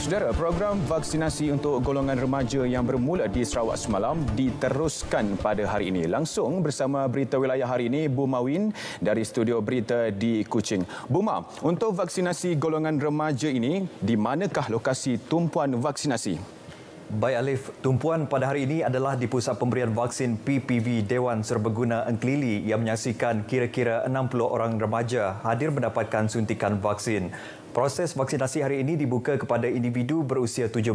Saudara, program vaksinasi untuk golongan remaja yang bermula di Sarawak semalam diteruskan pada hari ini. Langsung bersama berita wilayah hari ini, Bu Mawin dari studio berita di Kuching. Bu Ma, untuk vaksinasi golongan remaja ini, di manakah lokasi tumpuan vaksinasi? Baik Alif, tumpuan pada hari ini adalah di pusat pemberian vaksin PPV Dewan Serbaguna Engkelili yang menyaksikan kira-kira 60 orang remaja hadir mendapatkan suntikan vaksin. Proses vaksinasi hari ini dibuka kepada individu berusia 17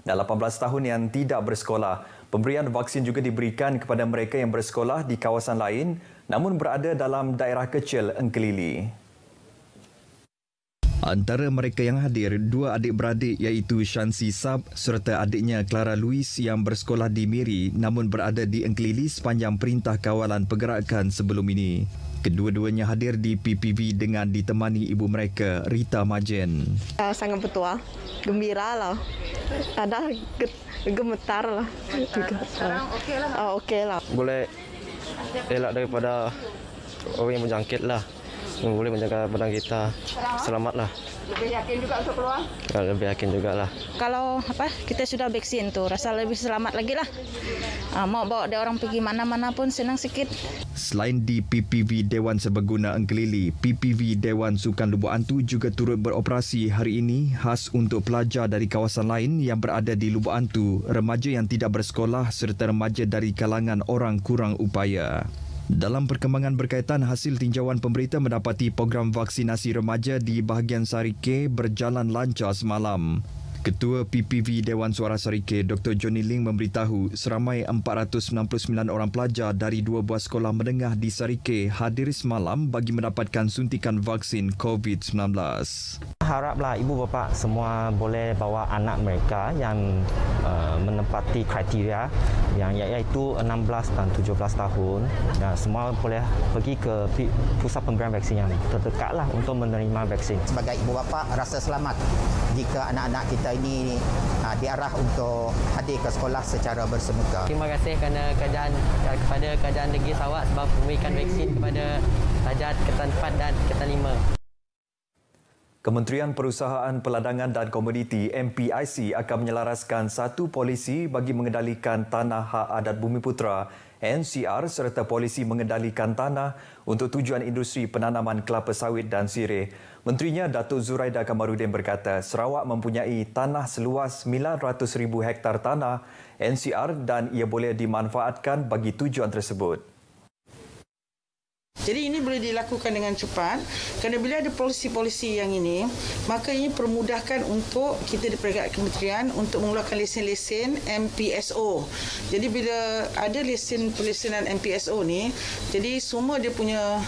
dan 18 tahun yang tidak bersekolah. Pemberian vaksin juga diberikan kepada mereka yang bersekolah di kawasan lain namun berada dalam daerah kecil Engkelili. Antara mereka yang hadir, dua adik-beradik iaitu Shansi Sab serta adiknya Clara Louis yang bersekolah di Miri namun berada di Engkelili sepanjang Perintah Kawalan Pergerakan sebelum ini. Kedua-duanya hadir di PPV dengan ditemani ibu mereka, Rita Majen. Sangat bertuah, gembira lah. Ada gemetar lah. Sekarang okey lah. Okey lah. Boleh elak daripada orang yang berjangkit lah. Boleh menjaga badan kita. Selamatlah. Lebih yakin juga untuk keluar? Lebih yakin jugalah. Kalau kita sudah vaksin tu, rasa lebih selamat lagi lah. Mau bawa dia orang pergi mana-mana pun senang sikit. Selain di PPV Dewan Serbaguna Engkelili, PPV Dewan Sukan Lubuk Antu juga turut beroperasi hari ini khas untuk pelajar dari kawasan lain yang berada di Lubuk Antu, remaja yang tidak bersekolah serta remaja dari kalangan orang kurang upaya. Dalam perkembangan berkaitan, hasil tinjauan pemberita mendapati program vaksinasi remaja di bahagian Sarike berjalan lancar semalam. Ketua PPV Dewan Suara Sarike, Dr. Johnny Ling memberitahu seramai 499 orang pelajar dari dua buah sekolah menengah di Sarike hadir semalam bagi mendapatkan suntikan vaksin COVID-19. Haraplah ibu bapa semua boleh bawa anak mereka yang menempati kriteria yang iaitu 16 dan 17 tahun dan semua boleh pergi ke pusat pemberian vaksin yang terdekatlah untuk menerima vaksin. Sebagai ibu bapa rasa selamat jika anak-anak kita ini diarah untuk hadir ke sekolah secara bersemuka. Terima kasih kepada kerajaan negeri Sarawak sebab memberikan vaksin kepada pelajar tingkatan 4 dan tingkatan 5. Kementerian Perusahaan Peladangan dan Komoditi MPIC akan menyelaraskan satu polisi bagi mengendalikan tanah hak adat Bumi Putra NCR serta polisi mengendalikan tanah untuk tujuan industri penanaman kelapa sawit dan sirih. Menterinya Datuk Zuraida Kamarudin berkata Sarawak mempunyai tanah seluas 900,000 hektar tanah NCR dan ia boleh dimanfaatkan bagi tujuan tersebut. Jadi ini boleh dilakukan dengan cepat kerana bila ada polisi-polisi yang ini, maka ini permudahkan untuk kita di peringkat kementerian untuk mengeluarkan lesen-lesen MPSO. Jadi bila ada lesen pelesinan MPSO ni, jadi semua dia punya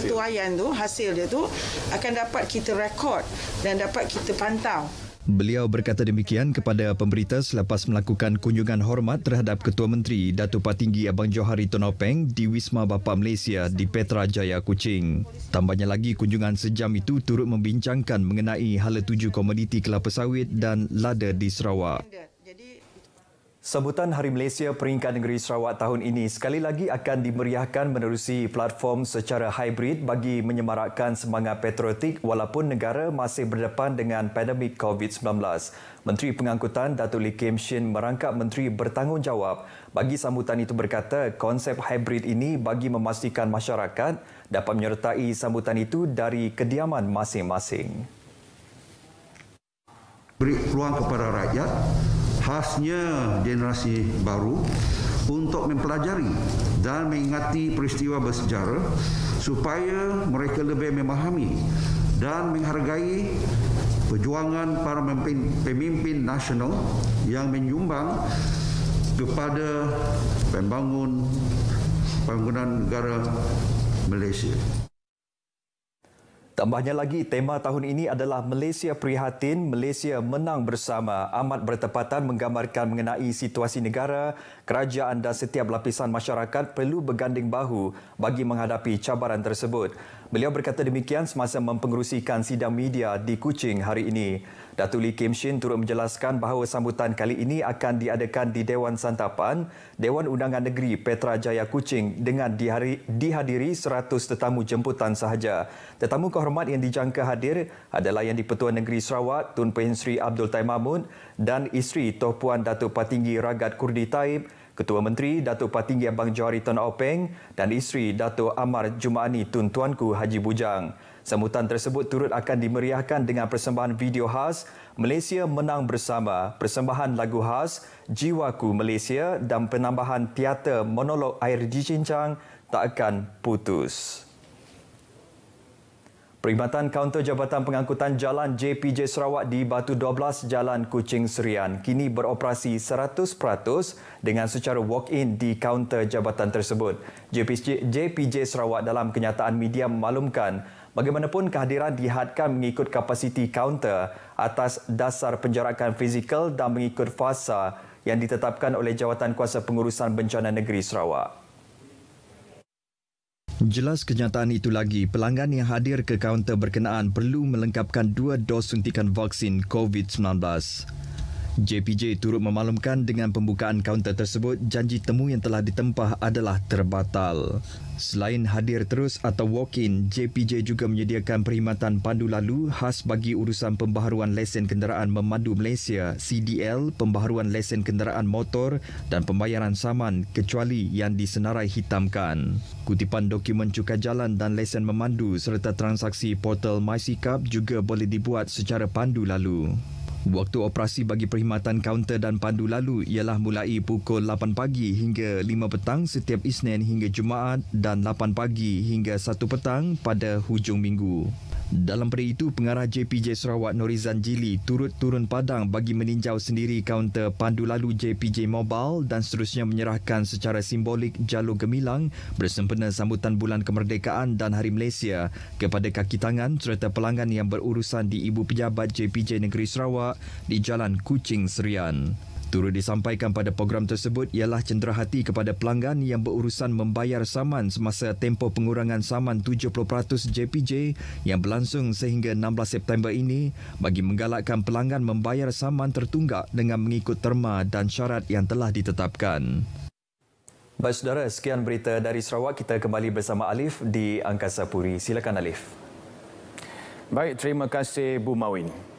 tuaian tu, hasil dia tu akan dapat kita rekod dan dapat kita pantau. Beliau berkata demikian kepada pemberita selepas melakukan kunjungan hormat terhadap Ketua Menteri Datuk Patinggi Abang Johari Tonopeng di Wisma Bapa Malaysia di Petra Jaya Kuching. Tambahnya lagi, kunjungan sejam itu turut membincangkan mengenai hala tuju komoditi kelapa sawit dan lada di Sarawak. Sambutan Hari Malaysia Peringkat Negeri Sarawak tahun ini sekali lagi akan dimeriahkan menerusi platform secara hybrid bagi menyemarakkan semangat patriotik walaupun negara masih berdepan dengan pandemik COVID-19. Menteri Pengangkutan Datuk Lee Kim Shin merangkap menteri bertanggungjawab bagi sambutan itu berkata konsep hybrid ini bagi memastikan masyarakat dapat menyertai sambutan itu dari kediaman masing-masing. Beri peluang kepada rakyat khasnya generasi baru untuk mempelajari dan mengingati peristiwa bersejarah supaya mereka lebih memahami dan menghargai perjuangan para pemimpin nasional yang menyumbang kepada pembangunan negara Malaysia. Tambahnya lagi, tema tahun ini adalah Malaysia Prihatin, Malaysia Menang Bersama. Amat bertepatan menggambarkan mengenai situasi negara, kerajaan dan setiap lapisan masyarakat perlu berganding bahu bagi menghadapi cabaran tersebut. Beliau berkata demikian semasa mempengerusikan sidang media di Kuching hari ini. Datuk Lee Kim Shin turut menjelaskan bahawa sambutan kali ini akan diadakan di Dewan Santapan, Dewan Undangan Negeri Petra Jaya Kuching dengan dihadiri 100 tetamu jemputan sahaja. Tetamu kehormat yang dijangka hadir adalah Yang di-Pertua Negeri Sarawak Tun Pehin Sri Abdul Tai Mahmud dan isteri Toh Puan Datuk Patinggi Ragat Kurdi Taib, Ketua Menteri Datuk Patinggi Abang Johari Tun Openg dan isteri Datuk Amar Jumaani Tun Tuanku Haji Bujang. Sambutan tersebut turut akan dimeriahkan dengan persembahan video khas Malaysia Menang Bersama, persembahan lagu khas Jiwaku Malaysia dan penambahan teater monolog Air Dicincang Tak Akan Putus. Perkhidmatan kaunter Jabatan Pengangkutan Jalan JPJ Sarawak di Batu 12 Jalan Kuching Serian kini beroperasi 100% dengan secara walk-in di kaunter jabatan tersebut. JPJ Sarawak dalam kenyataan media memaklumkan bagaimanapun kehadiran dihadkan mengikut kapasiti kaunter atas dasar penjarakan fizikal dan mengikut fasa yang ditetapkan oleh Jawatan Kuasa Pengurusan Bencana Negeri Sarawak. Jelas kenyataan itu lagi, pelanggan yang hadir ke kaunter berkenaan perlu melengkapkan 2 dos suntikan vaksin COVID-19. JPJ turut memaklumkan dengan pembukaan kaunter tersebut, janji temu yang telah ditempah adalah terbatal. Selain hadir terus atau walk-in, JPJ juga menyediakan perkhidmatan pandu lalu khas bagi urusan pembaharuan lesen kenderaan memandu Malaysia, CDL, pembaharuan lesen kenderaan motor dan pembayaran saman kecuali yang disenarai hitamkan. Kutipan dokumen cukai jalan dan lesen memandu serta transaksi portal MySikap juga boleh dibuat secara pandu lalu. Waktu operasi bagi perkhidmatan kaunter dan pandu lalu ialah mulai pukul 8 pagi hingga 5 petang setiap Isnin hingga Jumaat dan 8 pagi hingga 1 petang pada hujung minggu. Dalam pada itu, pengarah JPJ Sarawak Norizan Jili turut turun padang bagi meninjau sendiri kaunter pandu lalu JPJ Mobile dan seterusnya menyerahkan secara simbolik jalur gemilang bersempena sambutan Bulan Kemerdekaan dan Hari Malaysia kepada kaki tangan serta pelanggan yang berurusan di Ibu Pejabat JPJ Negeri Sarawak di Jalan Kuching Serian. Turut disampaikan pada program tersebut ialah cenderahati kepada pelanggan yang berurusan membayar saman semasa tempoh pengurangan saman 70% JPJ yang berlangsung sehingga 16 September ini bagi menggalakkan pelanggan membayar saman tertunggak dengan mengikut terma dan syarat yang telah ditetapkan. Baik saudara, sekian berita dari Sarawak. Kita kembali bersama Alif di Angkasa Puri. Silakan Alif. Baik, terima kasih Bu Mawin.